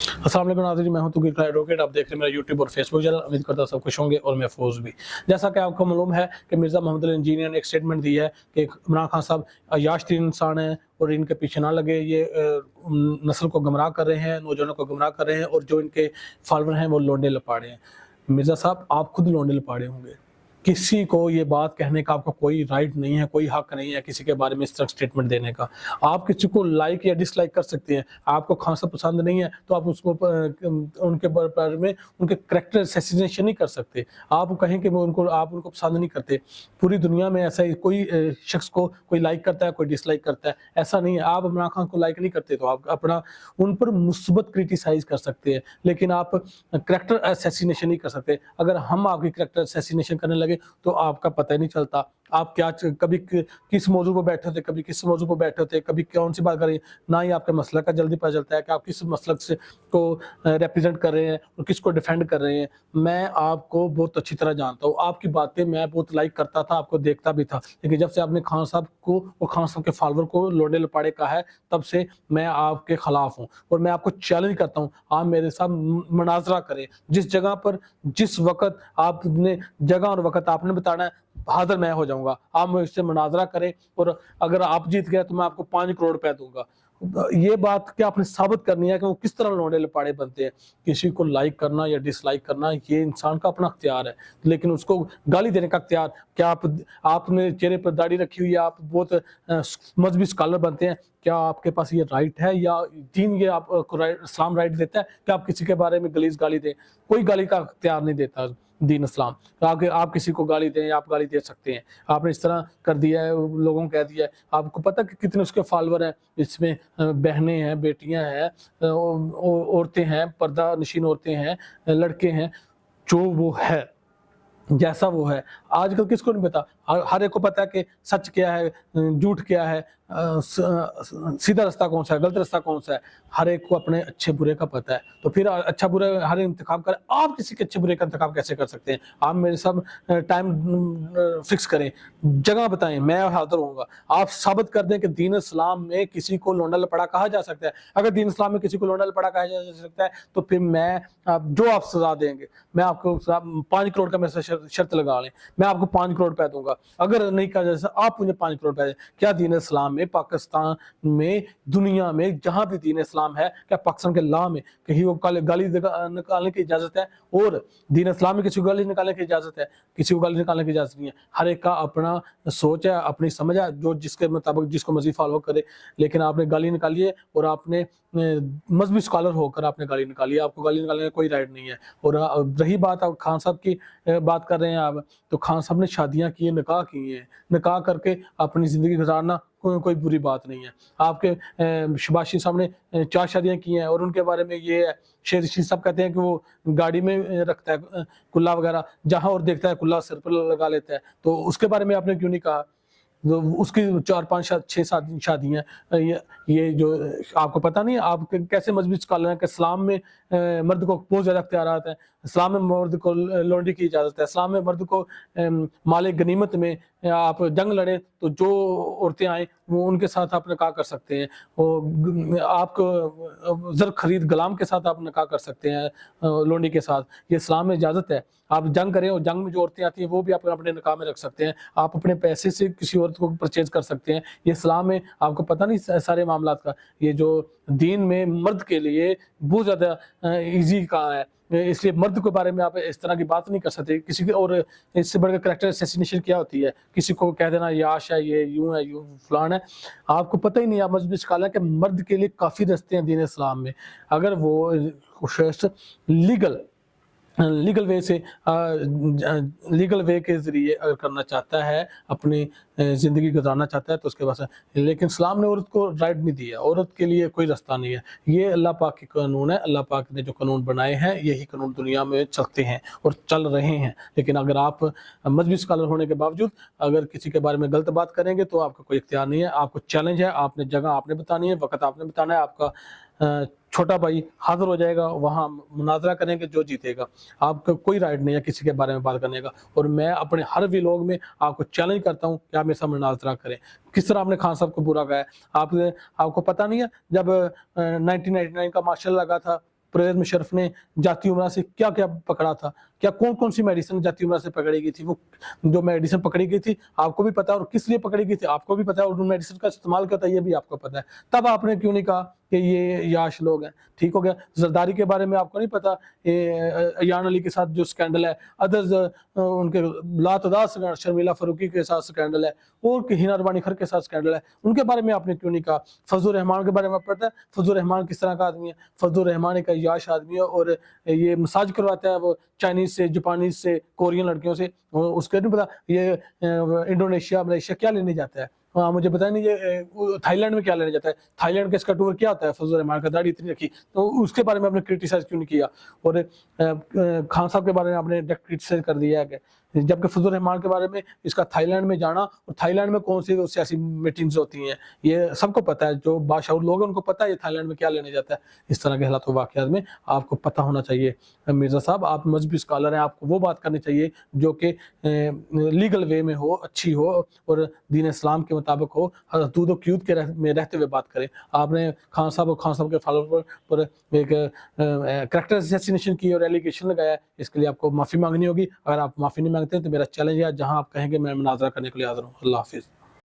अस्सलाम वालेकुम नाज़रीन, मैं हूं तुकीर एडवोकेट। आप देख रहे हैं मेरा यूट्यूब और फेसबुक चैनल। उम्मीद करता हूं सब खुश होंगे और महफूज भी। जैसा कि आपको मालूम है कि मिर्ज़ा मोहम्मद अली इंजीनियर ने एक स्टेटमेंट दी है कि इमरान खान साहब अय्याश तीन इंसान हैं और इनके पीछे ना लगे, ये नस्ल को गुमराह कर रहे हैं, नौजवानों को गुमराह कर रहे हैं और जो इनके फॉलोअर हैं वो लोंडे लपाड़े हैं। मिर्ज़ा साहब, आप खुद लोंडे लपाड़े होंगे। किसी को ये बात कहने का आपका कोई राइट नहीं है, कोई हक नहीं है किसी के बारे में इस तरह स्टेटमेंट देने का। आप किसी को लाइक या डिसलाइक कर सकते हैं। आपको खान साहब पसंद नहीं है तो आप उसको उनके बारे में उनके कैरेक्टर असैसिनेशन नहीं कर सकते। आप कहें कि वो आप उनको पसंद नहीं करते। पूरी दुनिया में ऐसा कोई शख्स को कोई लाइक करता है, कोई डिसलाइक करता है, ऐसा नहीं है। आप इमरान खान को लाइक नहीं करते तो आप अपना उन पर मुस्बत क्रिटिसाइज कर सकते हैं, लेकिन आप कैरेक्टर असैसिनेशन नहीं कर सकते। अगर हम आपकी कैरेक्टर असैसिनेशन करने लगे तो आपका पता ही नहीं चलता आप क्या कभी किस मौजू पर बैठे थे, कभी किस मौजू पर बैठे थे, कभी कौन सी बात करें। ना ही आपके मसलक का जल्दी पता चलता है कि आप किस मसलक से को रिप्रेजेंट कर रहे हैं और किसको डिफेंड कर रहे हैं। मैं आपको बहुत अच्छी तरह जानता हूँ, आपकी बातें मैं बहुत लाइक करता था, आपको देखता भी था, लेकिन जब से आपने खान साहब को और खान साहब के फॉलोअर को लोडे लपाड़े कहा है, तब से मैं आपके खिलाफ हूँ और मैं आपको चैलेंज करता हूँ, आप मेरे साथ मुनाजरा करें। जिस जगह पर जिस वक्त आपने जगह और वक्त आपने बताना है, हाजिर मैं हो जाऊंगा। आप मुझसे मुनाजरा करें और अगर आप जीत गए तो मैं आपको 5 करोड़ रुपए दूंगा। ये बात क्या आपने साबित करनी है कि वो किस तरह लोंडे लपाड़े बनते हैं। किसी को लाइक करना या डिसलाइक करना ये इंसान का अपना अख्तियार है, लेकिन उसको गाली देने का अख्तियार क्या आपने चेहरे पर दाढ़ी रखी हुई है, आप बहुत मजहबी स्कॉलर बनते हैं, क्या आपके पास ये राइट है या दीन ये आपको इस्लाम राइट देता है कि आप किसी के बारे में गलीज गाली दें? कोई गाली का अख्तियार नहीं देता दीन इस्लाम। आप किसी को गाली दें, आप गाली दे सकते हैं। आपने इस तरह कर दिया है, लोगों को कह दिया है। आपको पता कि कितने उसके फॉलोअर हैं? इसमें बहनें हैं, बेटियां हैं, औरतें हैं, पर्दा नशीन औरतें हैं, लड़के हैं। जो वो है, जैसा वो है, आजकल किसको नहीं पता? हर एक को पता है कि सच क्या है, झूठ क्या है, सीधा रास्ता कौन सा है, गलत रास्ता कौन सा है। हर एक को अपने अच्छे बुरे का पता है, तो फिर अच्छा बुरा हर इंतखाब करें। आप किसी के अच्छे बुरे का इंतखाब कैसे कर सकते हैं? आप मेरे साथ टाइम फिक्स करें, जगह बताएं, मैं हाजिर होऊंगा। आप साबित कर दें कि दीन इस्लाम में किसी को लोंडा लपड़ा कहा जा सकता है। अगर दीन इस्लाम में किसी को लोंडा लपड़ा कहा जा सकता है तो फिर मैं जो आप सजा देंगे, मैं आपको 5 करोड़ का मेरे से शर्त लगा लें, मैं आपको 5 करोड़ रुपए दूंगा। अगर नहीं कहा जैसे आप मुझे 5 करोड़ रुपए दें। क्या दीन इस्लाम में, पाकिस्तान में, दुनिया में जहां भी दीन इस्लाम है, क्या पाकिस्तान के लॉ में कहीं वो गाली निकालने की इजाजत है? और दीन इस्लाम में किसी को गाली निकालने की इजाजत है? किसी को गाली निकालने की इजाजत नहीं है। हर एक का अपना सोच है, अपनी समझ है, जो जिसके मुताबिक जिसको मर्जी फॉलो करे। लेकिन आपने गाली निकाली है और आपने मजहबी स्कॉलर होकर आपने गाली निकाली है। आपको गाली निकालने का कोई राइट नहीं है। और रही बात आप खान साहब की बात कर रहे हैं आप, तो खान साहब ने शादियां की है, निकाह किए हैं। निकाह करके अपनी जिंदगी गुजारना कोई बुरी बात नहीं है। आपके शबाशी साहब ने 4 शादियां की हैं और उनके बारे में ये है, शेर रशीद साहब कहते हैं कि वो गाड़ी में रखता है कुल्ला वगैरह, जहां और देखता है कुल्ला सिर पर लगा लेता है। तो उसके बारे में आपने क्यों नहीं कहा? तो उसकी 4 5 6 7 शादियां। ये जो आपको पता नहीं है, आप कैसे मजहबी स्कॉलर हैं कि इस्लाम में मर्द को बहुत ज्यादा अख्तियारात हैं, इस्लाम में मर्द को लौंडी की इजाजत है, इस्लाम में मर्द को माले गनीमत में आप जंग लड़े तो जो औरतें आए वो उनके साथ आप निकाह कर सकते हैं। आप जर खरीद गुलाम के साथ आप निकाह कर सकते हैं, लौंडी के साथ। ये इस्लाम में इजाजत है। आप जंग करें और जंग में जो औरतें आती हैं वो भी आप अपने निकाह में रख सकते हैं। आप अपने पैसे से किसी औरत को परचेज कर सकते हैं। ये इस्लाम में आपको पता नहीं सारे मामलात का। ये जो दीन में मर्द के लिए बहुत ज़्यादा ईजी कहा है, इसलिए मर्द के बारे में आप इस तरह की बात नहीं कर सकते किसी की। और इससे बढ़कर कैरेक्टर असैसिनेशन क्या होती है? किसी को कह देना ये आश है, ये यूं है, यूं फलान है। आपको पता ही नहीं, आप मजहबी स्कॉलर है कि मर्द के लिए काफ़ी रास्ते हैं दीन इस्लाम में। अगर वो शख्स लीगल वे से लीगल वे के ज़रिए अगर करना चाहता है, अपनी ज़िंदगी गुजारना चाहता है तो उसके पास है। लेकिन इस्लाम ने औरत को राइट नहीं दिया, औरत के लिए कोई रास्ता नहीं है। ये अल्लाह पाक के कानून है, अल्लाह पाक ने जो कानून बनाए हैं यही कानून दुनिया में चलते हैं और चल रहे हैं। लेकिन अगर आप मजहबी स्कॉलर होने के बावजूद अगर किसी के बारे में गलत बात करेंगे तो आपका कोई इख्तियार नहीं है। आपको चैलेंज है, आपने जगह आपने बतानी है, वक्त आपने बताना है। आपका छोटा भाई हाजिर हो जाएगा, वहाँ मुनाजरा करेंगे, जो जीतेगा। आपका कोई राइट नहीं है किसी के बारे में बात करने का। और मैं अपने हर व्लॉग में आपको चैलेंज करता हूँ कि आप मेरे साथ मुनाजरा करें। किस तरह आपने खान साहब को बुरा कहा है? आपको पता नहीं है जब 1999 का मार्शल लगा था परवेज़ मुशर्रफ ने जाती उमरा से क्या क्या पकड़ा था, क्या कौन कौन सी मेडिसिन जाती उमरा से पकड़ी गई थी, वो जो मेडिसिन पकड़ी गई थी आपको भी पता है, और किस लिए पकड़ी गई थी आपको भी पता है, और उन मेडिसिन का इस्तेमाल क्या था ये भी आपको पता है। तब आपने क्यों नहीं कहा कि ये याश लोग हैं, ठीक हो गया। जरदारी के बारे में आपको नहीं पता, अयान अली के साथ जो स्कैंडल है, अदर्स उनके लातदार, शर्मिला फारूकी के साथ स्कैंडल है, और हिना रबानी खर के साथ स्कैंडल है, उनके बारे में आपने क्यों नहीं कहा। फजलुर रहमान के बारे में पता है, फजलुर रहमान किस तरह का आदमी है, फजलुर रहमान एक अय्याश आदमी है, और ये मसाज करवाता है वो चाइनीज से, जापानीज से, कोरियन लड़कियों से, उसके नहीं पता ये इंडोनेशिया मलेशिया क्या लेने जाता है। हाँ मुझे पता नहीं ये थाईलैंड में क्या लेने जाता है, थाईलैंड का इसका टूर क्या होता है, फजलुर रहमान का दाढ़ी इतनी रखी, तो उसके बारे में आपने क्रिटिसाइज क्यों नहीं किया। और खान साहब के बारे में आपने क्रिटिसाइज कर दिया है कि जबकि फजलुर रहमान के बारे में इसका थाईलैंड में जाना, और थाईलैंड में कौन सी सियासी मीटिंग्स होती हैं ये सबको पता है, जो बादशाह लोग हैं उनको पता है ये थाईलैंड में क्या लेने जाता है। इस तरह के हालात वाक़यात में आपको पता होना चाहिए। मिर्ज़ा साहब आप मजहबी स्कॉलर हैं, आपको वो बात करनी चाहिए जो कि लीगल वे में हो, अच्छी हो, और दीन इस्लाम के मुताबिक हो, हदूद और क़यूद के में रहते हुए बात करें। आपने खान साहब और खान साहब के फॉलोअर पर एक कैरेक्टर असैसिनेशन की और एलिगेशन लगाया है, इसके लिए आपको माफ़ी मांगनी होगी। अगर आप माफ़ी नहीं मांगते हैं तो मेरा चैलेंज है, जहाँ आप कहेंगे मैं मुनाज़रा करने के लिए हाज़िर हूँ। अल्लाह हाफ़िज़।